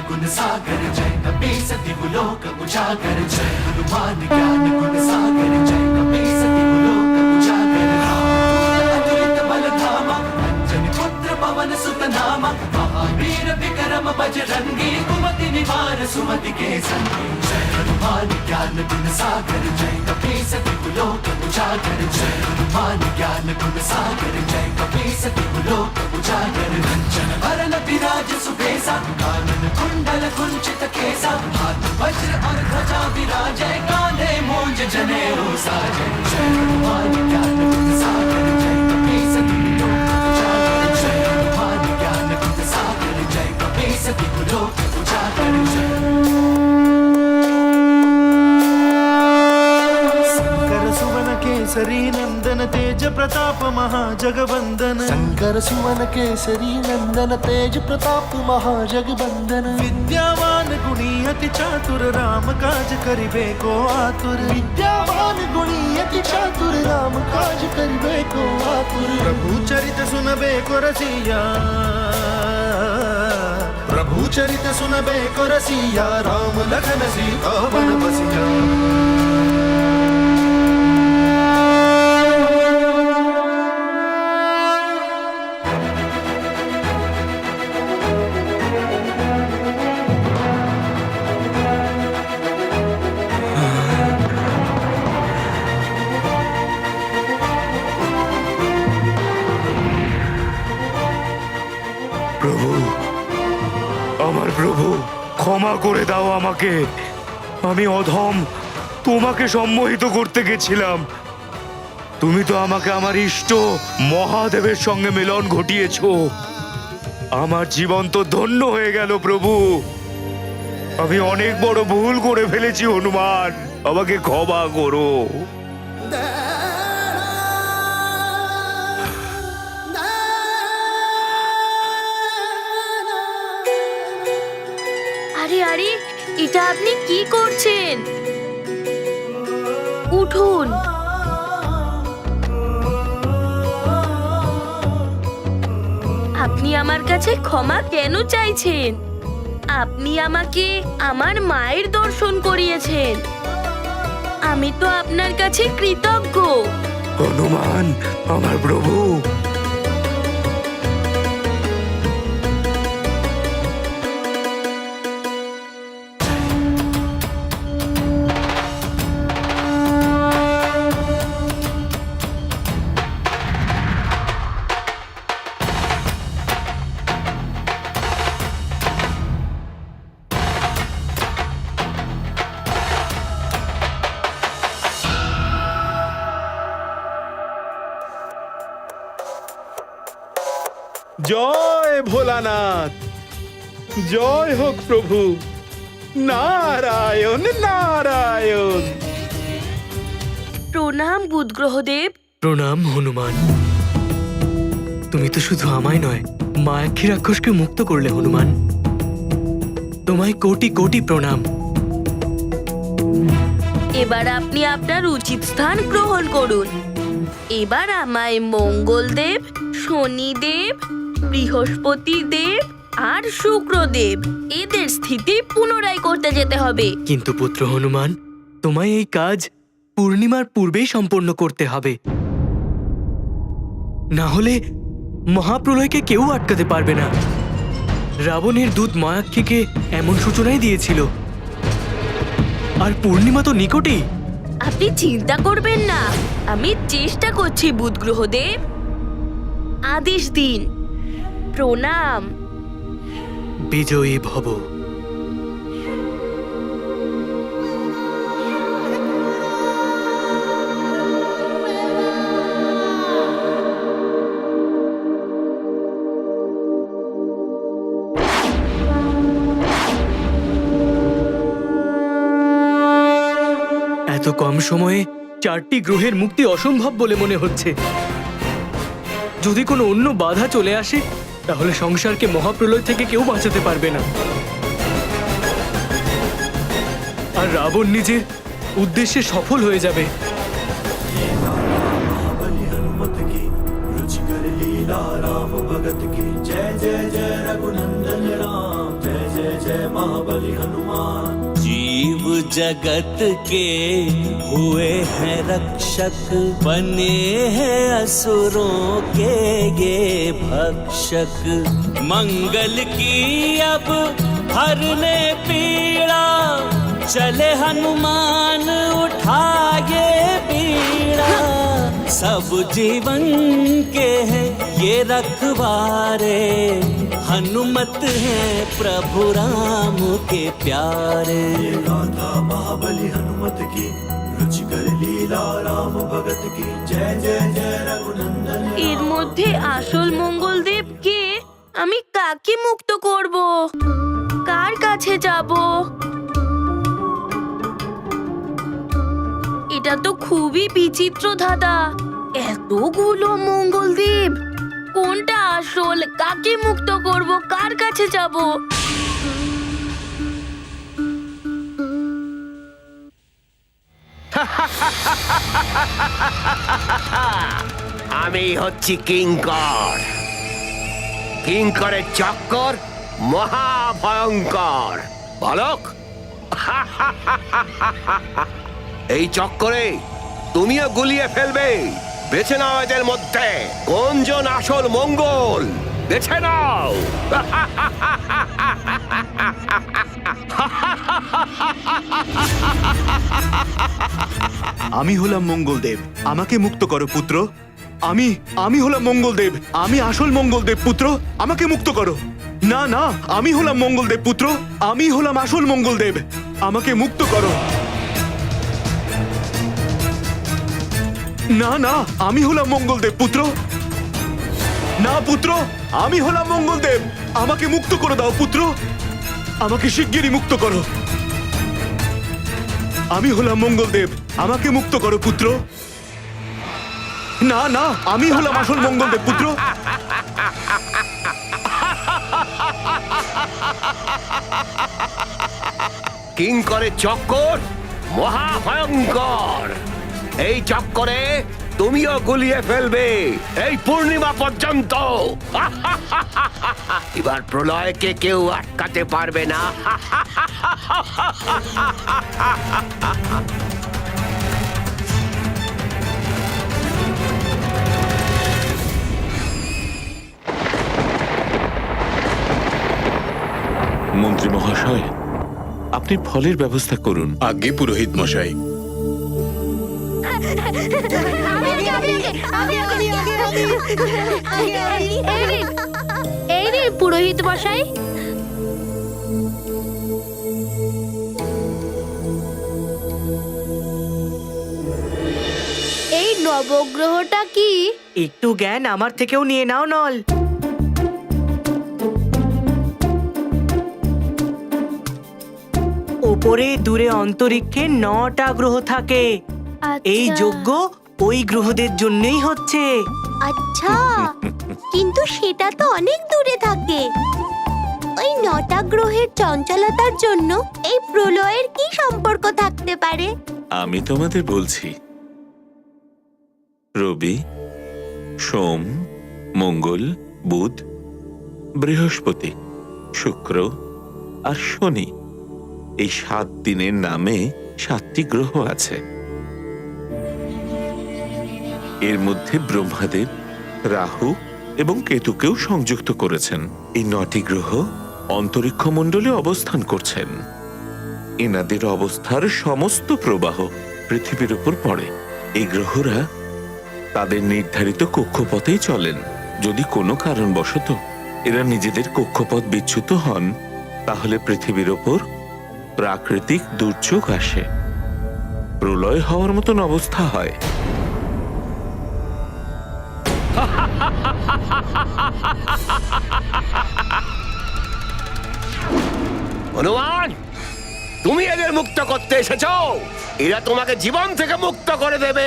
गुण सागर जय कपी सति लोक उजागर जय हनुमान ज्ञान गुण सागर जय कपी सति लोक उजागर अतुलित बल धामा अंजनी पुत्र पवन सुत नामा महावीर विक्रम बजरंगी कुमति निवार सुमति के संगी जय हनुमान ज्ञान गुण सागर जय कपी सति लोक उजागर जय हनुमान ज्ञान गुण सागर जय कपी सति लोक उजागर रंजन वरन विराज सुबेसा कानन कुंडल कुंचित केसा हाथ वज्र और ध्वजा विराजय कांधे मूंज जनेऊ साजय जय हनुमान ज्ञान गुण सागर जय कपी सति लोक उजागर जय हनुमान ज्ञान गुण सागर जय कपी सति लोक उजागर जय केसरी नंदन तेज प्रताप महाजगवंदन शंकर सुवन केसरी नंदन तेज प्रताप महाजगवंदन विद्यावान गुणी अति चातुर राम काज करिबे को आतुर विद्यावान गुणी अति चातुर राम काज करिबे को आतुर प्रभु चरित सुनबे को रसिया प्रभु चरित सुनबे को रसिया राम लखन सीता वन बसिया প্রভু, আমার প্রভু, ক্ষমা করে দাও আমাকে। আমি অধম, তোমাকে সম্মোহিত করতে গেছিলাম। তুমি তো আমাকে আমার ইষ্ট মহাদেবের সঙ্গে মিলন ঘটিয়েছো। আমার জীবন তো ধন্য হয়ে গেল প্রভু। আমি অনেক বড় ভুল করে ফেলেছি হনুমান, আমাকে ক্ষমা করো। আরে আরে, এটা আপনি কি করছেন? উঠুন। আপনি আমার কাছে ক্ষমা কেন চাইছেন? আপনি আমাকে আমার মায়ের দর্শন করিয়েছেন। আমি তো আপনার কাছে কৃতজ্ঞ। হনুমান, আমার প্রভু, জয় ভোলানাথ, জয় হোক প্রভু। নারায়ণ নারায়ণ। প্রণাম বুধগ্রহদেব। প্রণাম হনুমান। তুমি তো শুধু আমায় নয়, মায়াক্ষী রাক্ষসকে মুক্ত করলে হনুমান। তোমায় কোটি কোটি প্রণাম। এবার আপনি আপনার উচিত স্থান গ্রহণ করুন। এবার আমায় মঙ্গলদেব, শনিদেব, বৃহস্পতিদেব আর শুক্রদেব এদের স্থিতি পুনরায় করতে যেতে হবে। কিন্তু পুত্র হনুমান, তোমায় এই কাজ পূর্ণিমার পূর্বেই সম্পন্ন করতে হবে, না হলে মহাপ্রলয়কে কেউ আটকাতে পারবে না। রাবণের দূত মায়াক্ষীকে এমন সূচনাই দিয়েছিল, আর পূর্ণিমা তো নিকটেই। আপনি চিন্তা করবেন না, আমি চেষ্টা করছি বুধগ্রহদেব। আদেশ দিন। প্রণাম। বিজয়ী ভব। এত কম সময়ে 4টি গ্রহের মুক্তি অসম্ভব বলে মনে হচ্ছে। যদি কোনো অন্য বাধা চলে আসে, তাহলে সংসারকে মহাপ্রলয় থেকে কেউ বাঁচাতে পারবে না। আর রাবণ নিজের উদ্দেশ্যে সফল হয়ে যাবে। राम भगत की जय जय जय रघुनंदन राम जय जय जीव जगत के हुए हैं रक्षक, बने हैं असुरों के ये भक्षक। मंगल की अब हरने पीड़ा, चले हनुमान उठाए बीड़ा। सब जीवन के हैं ये रखवारे, हनुमत है प्रभु राम के प्यारे। गाथा महाबली हनुमत की, रुचिकर लीला राम भगत की। जय जय जय रघुनंदन। এর মধ্যে আসল মঙ্গলদেব কে? আমি কাকে মুক্ত করব? কার কাছে যাব? এটা তো খুবই বিচিত্র দাদা, এতগুলো মঙ্গলদেব। কোনটা আসল? কাকে মুক্ত করব? কার কাছে যাব? আমি হচ্ছি কিঙ্কর। কিঙ্করের চক্কর মহাভয়ঙ্কর। বালক, এই চক্করে তুমিও গুলিয়ে ফেলবে। বেছে নাও এদের মধ্যে কোনজন আসল মঙ্গল, বেছে নাও। আমি হলাম মঙ্গলদেব, আমাকে মুক্ত করো পুত্র। আমি হলাম মঙ্গলদেব, আমি আসল মঙ্গলদেব পুত্র, আমাকে মুক্ত করো। না না, আমি হলাম মঙ্গলদেব পুত্র, আমি হলাম আসল মঙ্গলদেব, আমাকে মুক্ত করো। না না, আমি হলাম মঙ্গলদেব পুত্র। না পুত্র, আমি হলাম মঙ্গলদেব, আমাকে মুক্ত করে দাও পুত্র, আমাকে শিগগিরই মুক্ত করো। আমি হলাম মঙ্গলদেব, আমাকে মুক্ত করো পুত্র। না না, আমি হলাম আসল মঙ্গলদেব পুত্র। কিঙ্করের চক্কর মহাভয়ঙ্কর। এই চক্করে তুমিও গুলিয়ে ফেলবে এই পূর্ণিমা পর্যন্ত। এবার প্রলয়কে কেউ আটকাতে পারবে না। মন্ত্রী মহাশয়, আপনি ফলের ব্যবস্থা করুন। আজ্ঞে পুরোহিত মশাই। এই রে পুরোহিত মশাই। এই নবগ্রহটা কি? একটু জ্ঞান আমার থেকেও নিয়ে নাও নল। ওপরে দূরে অন্তরিক্ষে 9টা গ্রহ থাকে। এই যজ্ঞ ওই গ্রহদের জন্যই হচ্ছে। আচ্ছা, কিন্তু সেটা তো অনেক দূরে থাকে। ওই 9টা গ্রহের চঞ্চলতার জন্য এই প্রলয়ের কি সম্পর্ক থাকতে পারে? আমি তোমাদের বলছি, রবি, সোম, মঙ্গল, বুধ, বৃহস্পতি, শুক্র আর শনি, এই 7 দিনের নামে 7টি গ্রহ আছে। এর মধ্যে ব্রহ্মাদেব রাহু এবং কেতুকেও সংযুক্ত করেছেন। এই 9টি গ্রহ অন্তরিক্ষ মণ্ডলে অবস্থান করছেন। এনাদের অবস্থার সমস্ত প্রবাহ পৃথিবীর উপর পড়ে। এই গ্রহরা তাদের নির্ধারিত কক্ষপথেই চলেন। যদি কোনো কারণবশত এরা নিজেদের কক্ষপথ বিচ্যুত হন, তাহলে পৃথিবীর ওপর প্রাকৃতিক দুর্যোগ আসে, প্রলয় হওয়ার মতন অবস্থা হয়। হনুমান, তুমি এদের মুক্ত করতে এসেছো। এরা তোমাকে জীবন থেকে মুক্ত করে দেবে।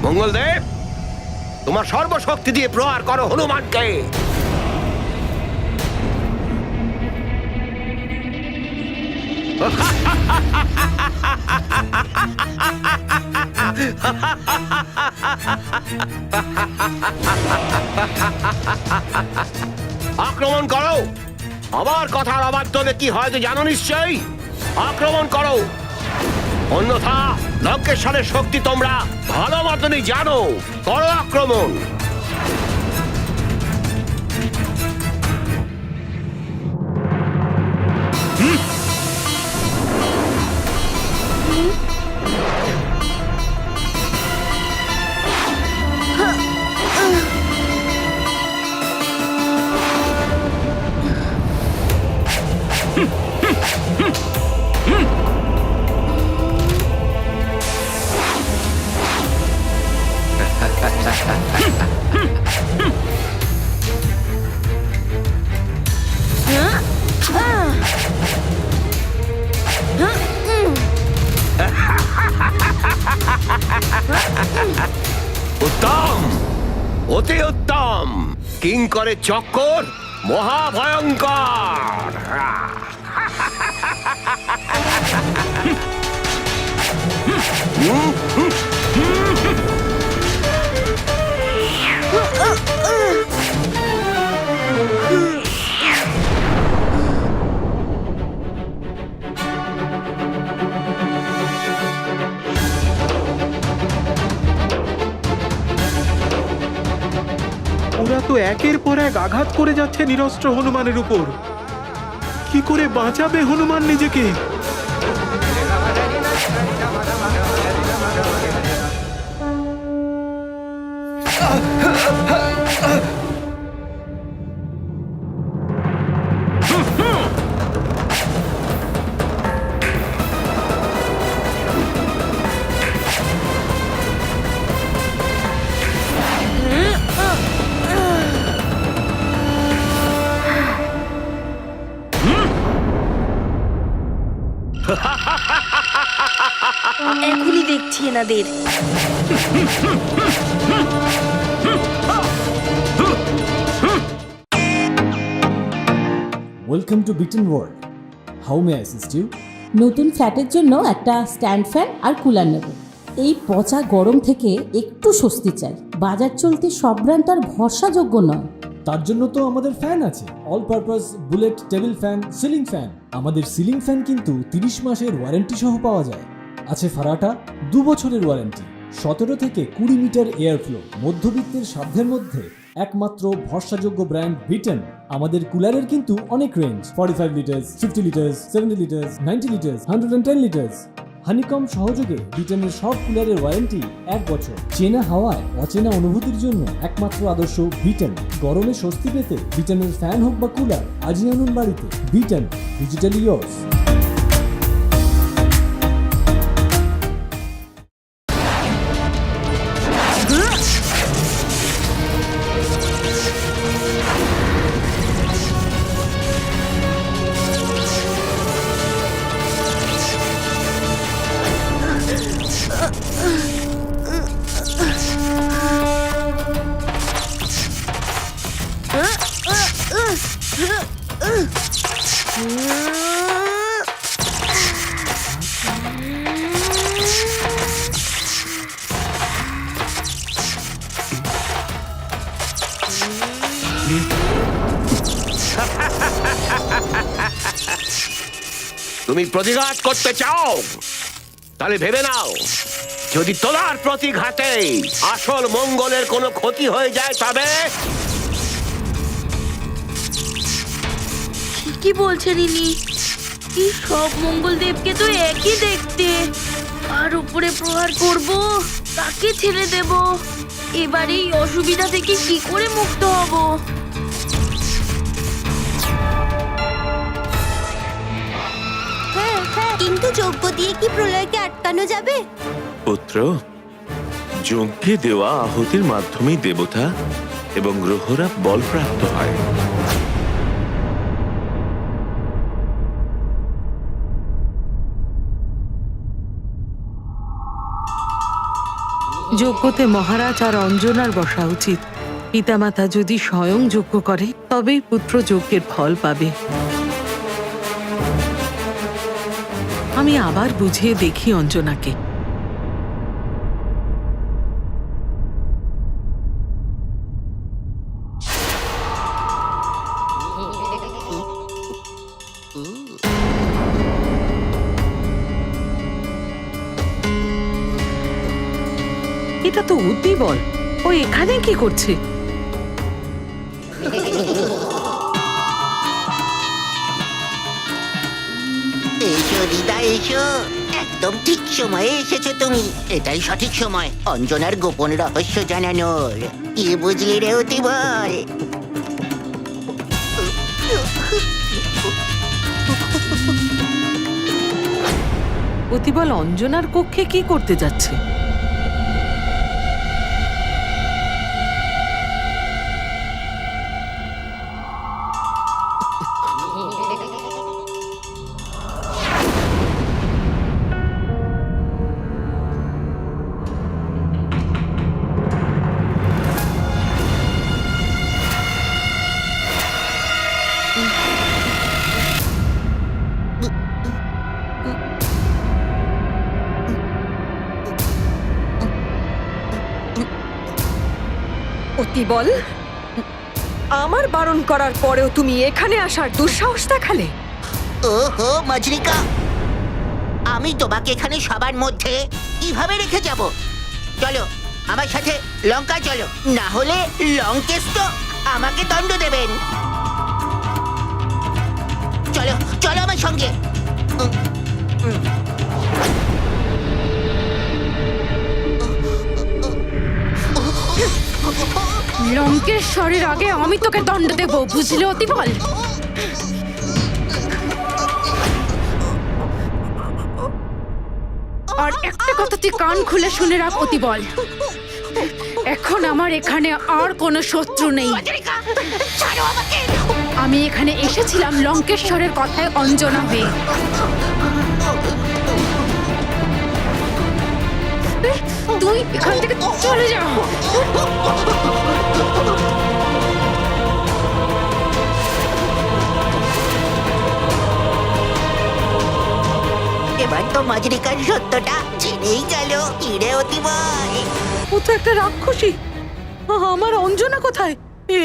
মঙ্গলদেব, তোমার সর্বশক্তি দিয়ে প্রহার করো হনুমানকে। আক্রমণ করো। আমার কথার অবাধ্য ব্যক্তি হয়তো জানো নিশ্চয়ই। আক্রমণ করো, অন্যথা লঙ্কেশ্বরের শক্তি তোমরা ভালো মতনই জানো। করো আক্রমণ। উত্তম, অতি উত্তম। কিঙ্করের চক্কর মহাভয়ঙ্কর। ওরা তো একের পর এক আঘাত করে যাচ্ছে নিরস্ত্র হনুমানের উপর। কি করে বাঁচাবে হনুমান নিজেকে? এখনই দেখছি এনাদের। Welcome to Beaton world. How may I assist you? নতুন ফ্ল্যাটের জন্য একটা স্ট্যান্ড ফ্যান আর কুলার নেব। এই পচা গরম থেকে একটু স্বস্তি চাই। বাজার চলতে সব ব্র্যান্ড তো আর ভরসাযোগ্য নয়। তার জন্য তো আমাদের ফ্যান আছে, all purpose bullet table fan, ceiling fan. আমাদের সিলিং ফ্যান কিন্তু 30 মাসের ওয়ারেন্টি সহ পাওয়া যায়। আছে ফারাটা 2 বছরের ওয়ারেন্টি, 17 থেকে 20 মিটার এয়ার ফ্লো। মধ্যবিত্তের সাধ্যের মধ্যে একমাত্র ভরসাযোগ্য ব্র্যান্ড বিটেন। আমাদের কুলারের কিন্তু অনেক range, 45 litres, 50 litres, 70 litres, 90 litres, 110 litres. Honeycomb সহযোগে বিটেনের সব কুলারের ওয়ারেন্টি 1 বছর। চেনা হাওয়ায় অচেনা অনুভূতির জন্য একমাত্র আদর্শ বিটেন। গরমে স্বস্তি পেতে বিটেনের ফ্যান হোক বা কুলার, আজই আনুন বাড়িতে। Beaten, digitally yours. তুমি প্রতিঘাত করতে চাও? তাহলে ভেবে নাও, যদি তোমার প্রতিঘাতে আসল মঙ্গলের কোনো ক্ষতি হয়ে যায় তবে? কি বলছেন ইনি? এই সব মঙ্গলদেবকে তো একই দেখতে। আর উপরে প্রহার করব, তাকে ছেড়ে দেব। এবার এই অসুবিধা থেকে কি করে মুক্ত হব? কিন্তু যজ্ঞ দিয়ে কি প্রলয়কে আটকানো যাবে? পুত্র, যজ্ঞে দেওয়া আহুতির মাধ্যমেই দেবতা এবং গ্রহরা বলপ্রাপ্ত হয়। যজ্ঞতে মহারাজ আর অঞ্জনার বসা উচিত। পিতামাতা যদি স্বয়ং যজ্ঞ করে তবেই পুত্র যজ্ঞের ফল পাবে। আমি আবার বুঝিয়ে দেখি অঞ্জনাকে। এটা তো উদ্দীবল। ও এখানে কি করছে? এসো দিদা এসো, একদম ঠিক সময়ে এসেছো তুমি। এটাই সঠিক সময় অঞ্জনার গোপন রহস্য জানানোর। কি বুঝলি রে অতিবল? অতিবল অঞ্জনার কক্ষে কি করতে যাচ্ছে? অতিবল, আমার বারণ করার পরেও তুমি এখানে আসার দুঃসাহস দেখালে। ওহো মজরিকা, আমি তোমাকে এখানে সবার মধ্যে কিভাবে রেখে যাব? চলো আমার সাথে লঙ্কা চলো, না হলে লঙ্কেশ তো আমাকে দণ্ড দেবেন। চলো চলো আমার সঙ্গে। লঙ্কেশ্বরের আগে আমি তোকে দণ্ড দেব, বুঝলি অতিবল? আর একটা কথা তুই কান খুলে শুনে রাখ অতিবল, এখন আমার এখানে আর কোনো শত্রু নেই। আমি এখানে এসেছিলাম লঙ্কেশ্বরের কথায় অঞ্জনা হয়ে। তুই এখান থেকে চলে যা। এবার তো মজরিকার সত্যটা জেনেই গেল। ইরে অতিবল, ও তো একটা রাক্ষসী। আমার অঞ্জনা কোথায়?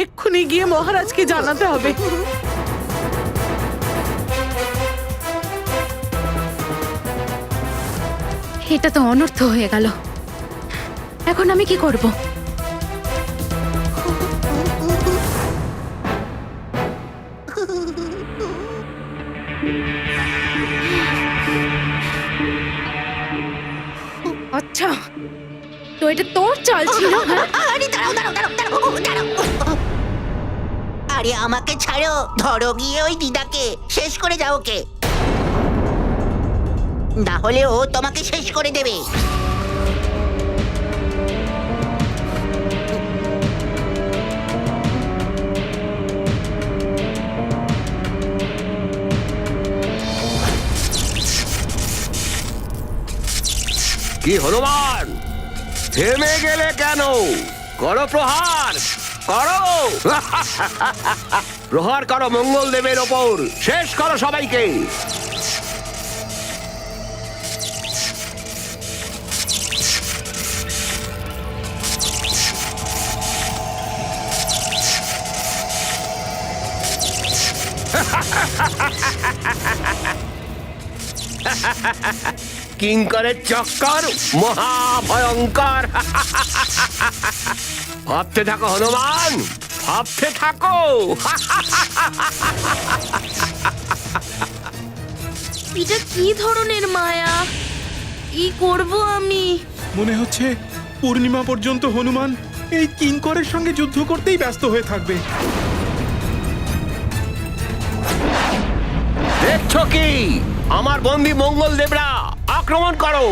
এক্ষুনি গিয়ে মহারাজকে জানাতে হবে। এটা তো অনর্থ হয়ে গেল, এখন আমি কি করব? আচ্ছা, তো এটা তোর চাল ছিল? আরে দাঁড়াও দাঁড়াও দাঁড়াও দাঁড়াও দাঁড়াও। আরে আমাকে ছাড়ো, ধরো গিয়ে ওই দিদাকে, শেষ করে যাও ওকে, না হলে ও তোমাকে শেষ করে দেবে। কি হনুমান, থেমে গেলে কেন? করো প্রহার, করো। প্রহার করো মঙ্গল দেবের ওপর, শেষ করো সবাইকে। কিঙ্করের চক্কর মহাভয়ঙ্কর। ভাবতে থাকো হনুমান, ভাবতে থাকো। এটা কি ধরনের মায়া? কি করব আমি? মনে হচ্ছে পূর্ণিমা পর্যন্ত হনুমান এই কিঙ্করের সঙ্গে যুদ্ধ করতেই ব্যস্ত হয়ে থাকবে। দেখছো কি? আমার বন্দী মঙ্গল দেবরা আক্রমণ করো।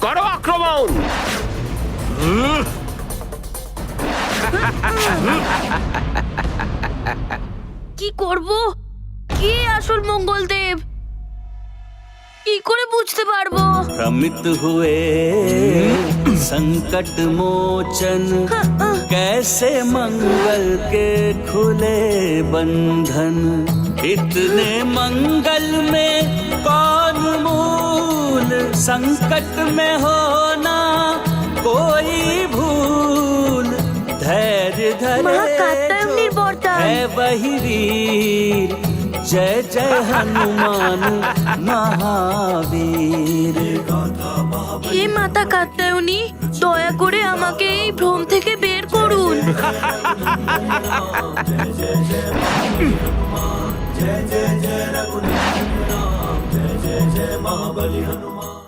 করো আক্রমণ। কি করব? কে আসল মঙ্গলদেব? কি করে বুঝতে পারবো? भ्रमित हुए संकट मोचन, कैसे मंगल के खुले बंधन। इतने मंगल में कौन मूल, संकट में होना कोई है वही वीर जय जय हनुमान महावीर হে মাতা কাত্যায়নী, দয়া করে আমাকে এই ভ্রম থেকে বের করুন। जय जय जय रघुनाथ राम, जय जय जय महाबली हनुमान।